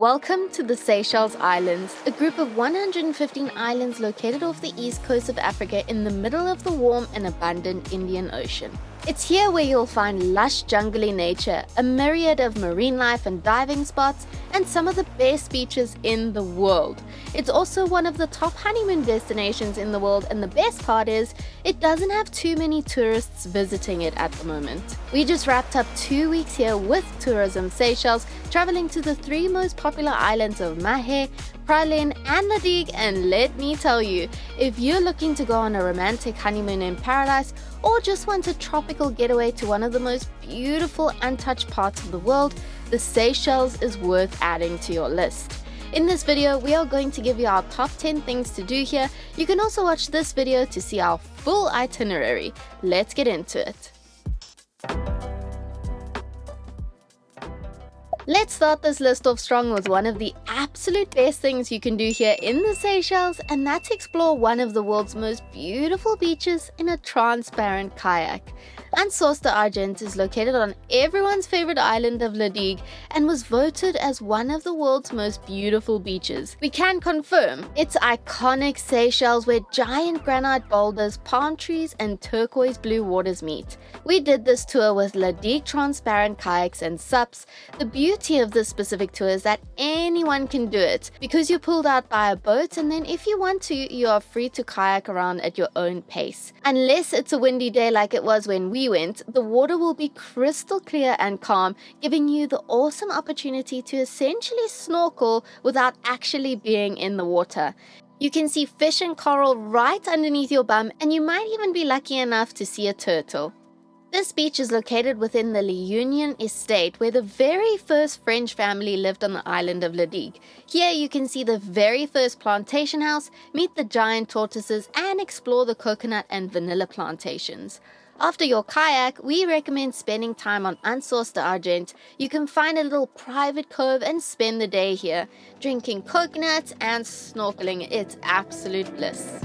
Welcome to the Seychelles Islands, a group of 115 islands located off the east coast of Africa in the middle of the warm and abundant Indian Ocean. It's here where you'll find lush jungly nature, a myriad of marine life and diving spots, and some of the best beaches in the world. It's also one of the top honeymoon destinations in the world, and the best part is, it doesn't have too many tourists visiting it at the moment. We just wrapped up 2 weeks here with Tourism Seychelles, traveling to the three most popular islands of Mahé, Praslin and Leig, and let me tell you, if you're looking to go on a romantic honeymoon in paradise or just want a tropical getaway to one of the most beautiful untouched parts of the world, the Seychelles is worth adding to your list. In this video, we are going to give you our top 10 things to do here. You can also watch this video to see our full itinerary. Let's get into it. Let's start this list off strong with one of the absolute best things you can do here in the Seychelles, and that's explore one of the world's most beautiful beaches in a transparent kayak. Source d'Argent is located on everyone's favorite island of Leig and was voted as one of the world's most beautiful beaches. We can confirm it's iconic Seychelles where giant granite boulders, palm trees and turquoise blue waters meet. We did this tour with Leig transparent kayaks and SUPs. The beauty of this specific tour is that anyone can do it because you're pulled out by a boat, and then if you want to, you are free to kayak around at your own pace. Unless it's a windy day like it was when we went, the water will be crystal clear and calm, giving you the awesome opportunity to essentially snorkel without actually being in the water. You can see fish and coral right underneath your bum, and you might even be lucky enough to see a turtle. This beach is located within the Leunion estate, where the very first French family lived on the island of Leig. Here you can see the very first plantation house, meet the giant tortoises, and explore the coconut and vanilla plantations. After your kayak, we recommend spending time on Source d'Argent. You can find a little private cove and spend the day here, drinking coconuts and snorkeling. It's absolute bliss.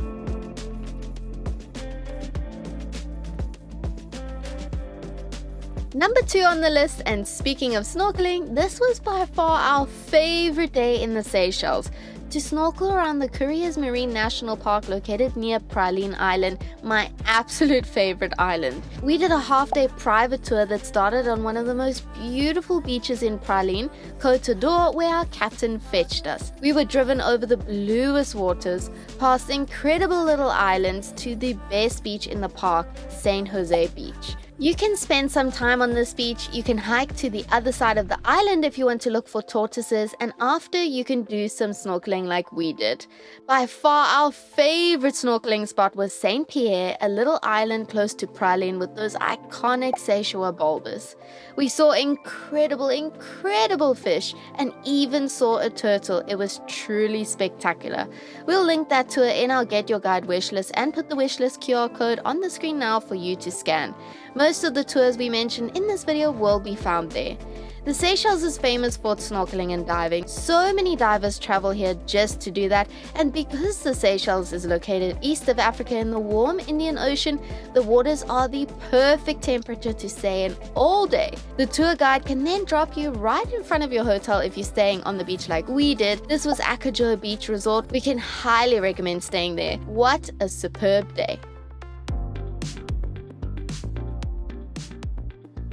Number 2 on the list, and speaking of snorkeling, this was by far our favorite day in the Seychelles. To snorkel around the Tourismes Marine National Park located near Praslin Island, my absolute favorite island. We did a half-day private tour that started on one of the most beautiful beaches in Praslin, Côte d'Or, where our captain fetched us. We were driven over the bluest waters, past incredible little islands, to the best beach in the park, Saint Jose Beach. You can spend some time on this beach, you can hike to the other side of the island if you want to look for tortoises, and after you can do some snorkeling like we did. By far our favorite snorkeling spot was Saint Pierre, a little island close to Praslin with those iconic Seychelles boulders. We saw incredible fish and even saw a turtle. It was truly spectacular. We'll link that tour in our Get Your Guide wishlist and put the wishlist QR code on the screen now for you to scan. Most of the tours we mentioned in this video will be found there. The Seychelles is famous for snorkeling and diving. So many divers travel here just to do that, and because the Seychelles is located east of Africa in the warm Indian Ocean, the waters are the perfect temperature to stay in all day. The tour guide can then drop you right in front of your hotel if you're staying on the beach like we did. This was Akajo Beach Resort. We can highly recommend staying there. What a superb day.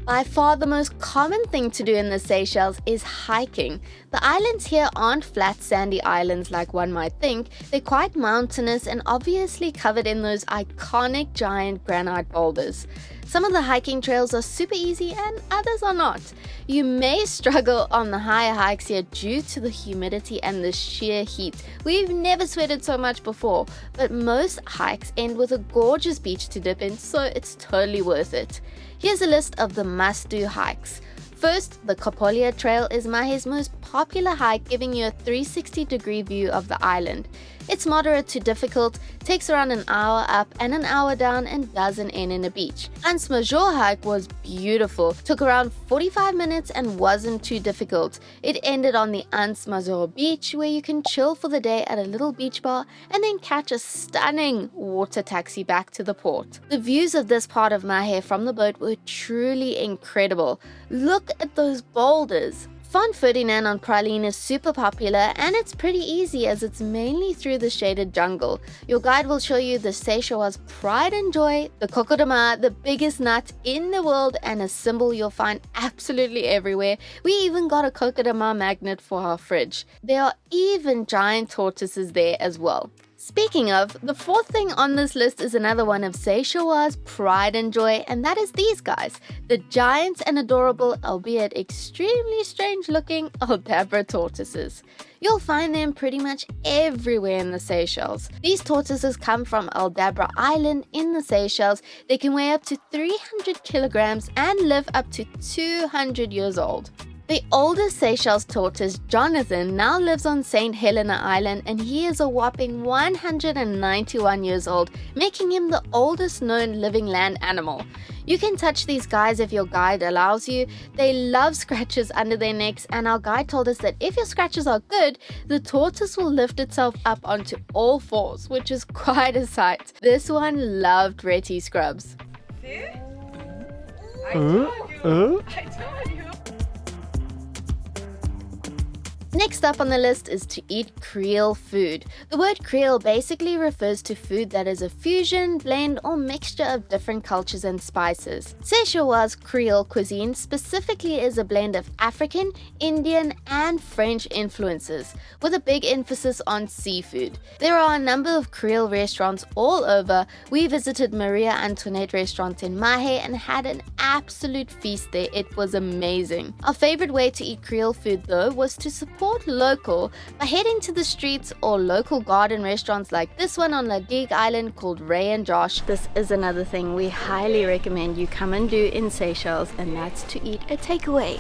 By far the most common thing to do in the Seychelles is hiking. The islands here aren't flat sandy islands like one might think. They're quite mountainous and obviously covered in those iconic giant granite boulders. Some of the hiking trails are super easy and others are not. You may struggle on the higher hikes here due to the humidity and the sheer heat. We've never sweated so much before, but most hikes end with a gorgeous beach to dip in, so it's totally worth it. Here's a list of the must-do hikes. First, the Copolia Trail is Mahé's most popular hike, giving you a 360-degree view of the island. It's moderate to difficult, takes around an hour up and an hour down, and doesn't end in a beach. Anse Major hike was beautiful, took around 45 minutes and wasn't too difficult. It ended on the Anse Major beach, where you can chill for the day at a little beach bar and then catch a stunning water taxi back to the port. The views of this part of Mahé from the boat were truly incredible. Look at those boulders. Fond Ferdinand on praline is super popular, and it's pretty easy as it's mainly through the shaded jungle. Your guide will show you the Seychelles pride and joy, the coco de mar, the biggest nut in the world, and a symbol you'll find absolutely everywhere. We even got a coco de mar magnet for our fridge. There are even giant tortoises there as well. Speaking of, the fourth thing on this list is another one of Seychelles' pride and joy, and that is these guys, the giant and adorable, albeit extremely strange looking, Aldabra tortoises. You'll find them pretty much everywhere in the Seychelles. These tortoises come from Aldabra Island in the Seychelles. They can weigh up to 300 kilograms and live up to 200 years old. The oldest Seychelles tortoise, Jonathan, now lives on St. Helena Island, and he is a whopping 191 years old, making him the oldest known living land animal. You can touch these guys if your guide allows you. They love scratches under their necks, and our guide told us that if your scratches are good, the tortoise will lift itself up onto all fours, which is quite a sight. This one loved Rhett's scrubs. See? I told you. Next up on the list is to eat Creole food. The word Creole basically refers to food that is a fusion, blend, or mixture of different cultures and spices. Seychelles Creole cuisine specifically is a blend of African, Indian, and French influences, with a big emphasis on seafood. There are a number of Creole restaurants all over. We visited Maria Antoinette restaurant in Mahe and had an absolute feast there. It was amazing. Our favorite way to eat Creole food though was to support local by heading to the streets or local garden restaurants like this one on Leig Island called Ray and Josh. This is another thing we highly recommend you come and do in Seychelles, and that's to eat a takeaway.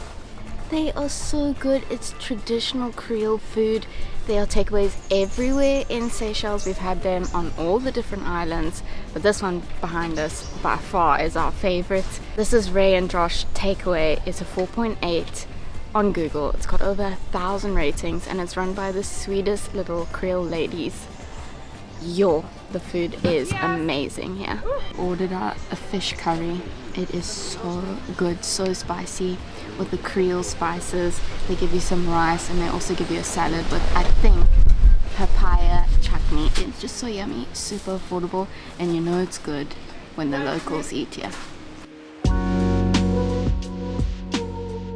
They are so good. It's traditional Creole food. There are takeaways everywhere in Seychelles. We've had them on all the different islands, but this one behind us by far is our favorite. This is Ray and Josh takeaway. It's a 4.8 on Google. It's got over 1,000 ratings, and it's run by the sweetest little Creole ladies. The food is amazing here. Ordered a fish curry. It is so good, so spicy with the Creole spices. They give you some rice, and they also give you a salad with, I think, papaya chutney. It's just so yummy, super affordable, and you know it's good when the locals eat here.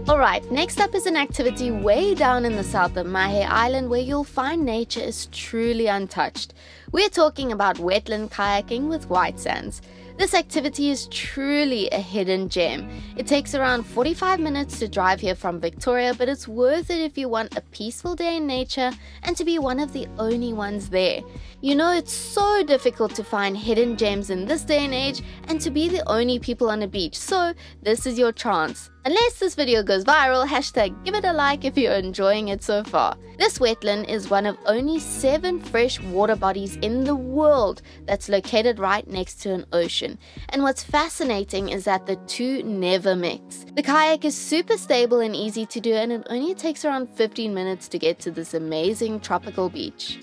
Alright, next up is an activity way down in the south of Mahe Island where you'll find nature is truly untouched. We're talking about wetland kayaking with white sands. This activity is truly a hidden gem. It takes around 45 minutes to drive here from Victoria, but it's worth it if you want a peaceful day in nature and to be one of the only ones there. You know, it's so difficult to find hidden gems in this day and age and to be the only people on a beach, so this is your chance. Unless this video goes viral, hashtag give it a like if you're enjoying it so far. This wetland is one of only 7 fresh water bodies in the world that's located right next to an ocean. And what's fascinating is that the two never mix. The kayak is super stable and easy to do, and it only takes around 15 minutes to get to this amazing tropical beach.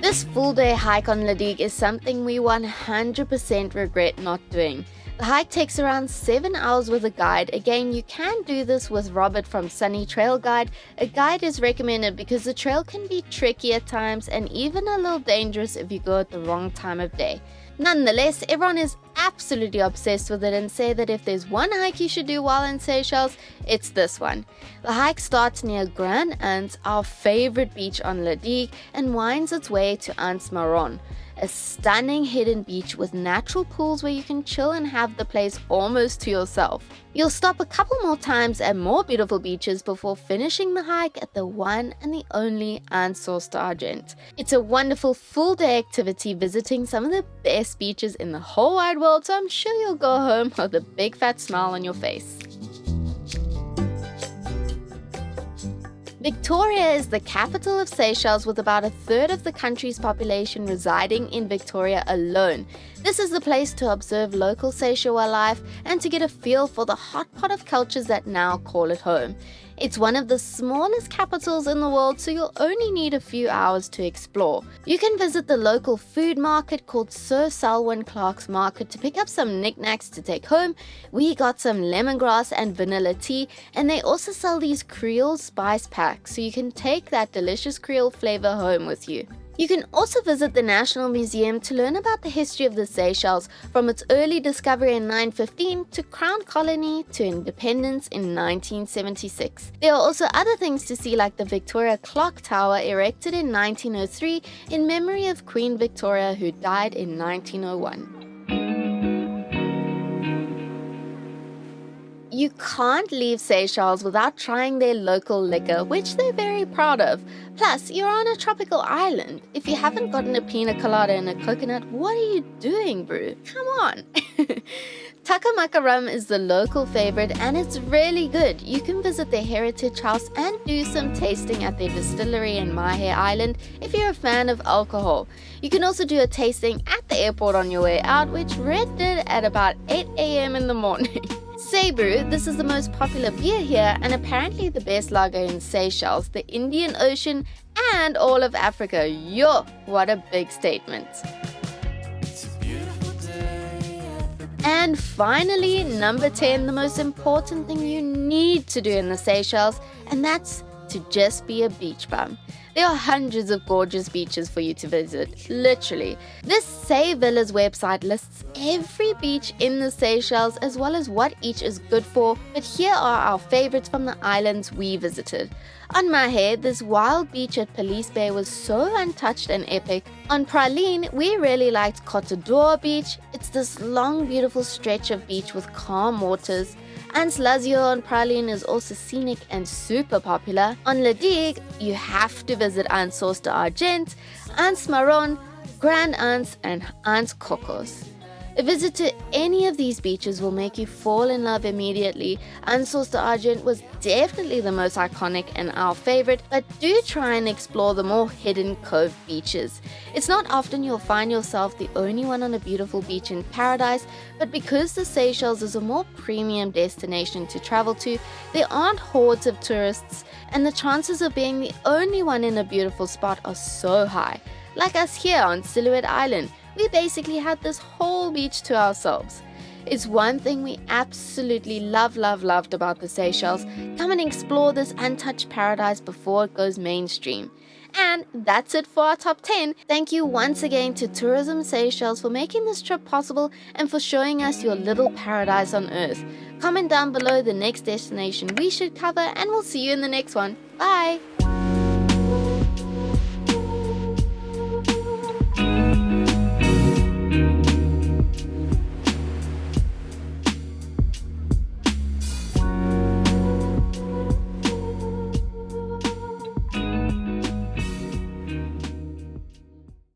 This full-day hike on Leig is something we 100% regret not doing. The hike takes around 7 hours with a guide. Again, you can do this with Robert from Sunny Trail Guide. A guide is recommended because the trail can be tricky at times and even a little dangerous if you go at the wrong time of day. Nonetheless, everyone is absolutely obsessed with it and say that if there's one hike you should do while in Seychelles, it's this one. The hike starts near Grand Anse, our favorite beach on Leig, and winds its way to Anse Marron, a stunning hidden beach with natural pools where you can chill and have the place almost to yourself. You'll stop a couple more times at more beautiful beaches before finishing the hike at the one and the only Anse d'Argent. It's a wonderful full-day activity visiting some of the best beaches in the whole wide world, so I'm sure you'll go home with a big fat smile on your face. Victoria is the capital of Seychelles with about a third of the country's population residing in Victoria alone. This is the place to observe local Seychelles life and to get a feel for the hot pot of cultures that now call it home. It's one of the smallest capitals in the world, so you'll only need a few hours to explore. You can visit the local food market called Sir Selwyn Clark's Market to pick up some knickknacks to take home. We got some lemongrass and vanilla tea, and they also sell these Creole spice packs, so you can take that delicious Creole flavor home with you. You can also visit the National Museum to learn about the history of the Seychelles, from its early discovery in 915 to Crown Colony to independence in 1976. There are also other things to see, like the Victoria Clock Tower erected in 1903 in memory of Queen Victoria, who died in 1901. You can't leave Seychelles without trying their local liquor, which they're very proud of. Plus, you're on a tropical island. If you haven't gotten a pina colada and a coconut, what are you doing, bro? Come on! Takamaka rum is the local favorite, and it's really good. You can visit their heritage house and do some tasting at their distillery in Mahe Island if you're a fan of alcohol. You can also do a tasting at the airport on your way out, which Rhett did at about 8 a.m. in the morning. Cebu, this is the most popular beer here and apparently the best lager in Seychelles, the Indian Ocean, and all of Africa. Yo, what a big statement. And finally, number 10, the most important thing you need to do in the Seychelles, and that's to just be a beach bum. There are hundreds of gorgeous beaches for you to visit, literally. This Say Villas website lists every beach in the Seychelles as well as what each is good for, but here are our favorites from the islands we visited. On Mahe, this wild beach at Police Bay was so untouched and epic. On Praline, we really liked Cote d'Or Beach. It's this long, beautiful stretch of beach with calm waters. Anse Lazio on Praline is also scenic and super popular. On Leig, you have to visit Anse Source d'Argent, Anse Marron, Grand Anse, and Anse Cocos. A visit to any of these beaches will make you fall in love immediately. Anse Source d'Argent was definitely the most iconic and our favorite, but do try and explore the more hidden cove beaches. It's not often you'll find yourself the only one on a beautiful beach in paradise, but because the Seychelles is a more premium destination to travel to, there aren't hordes of tourists, and the chances of being the only one in a beautiful spot are so high. Like us here on Silhouette Island, we basically had this whole beach to ourselves. It's one thing we absolutely loved about the Seychelles. Come and explore this untouched paradise before it goes mainstream. And that's it for our top 10. Thank you once again to Tourism Seychelles for making this trip possible and for showing us your little paradise on earth. Comment down below the next destination we should cover, and we'll see you in the next one. Bye!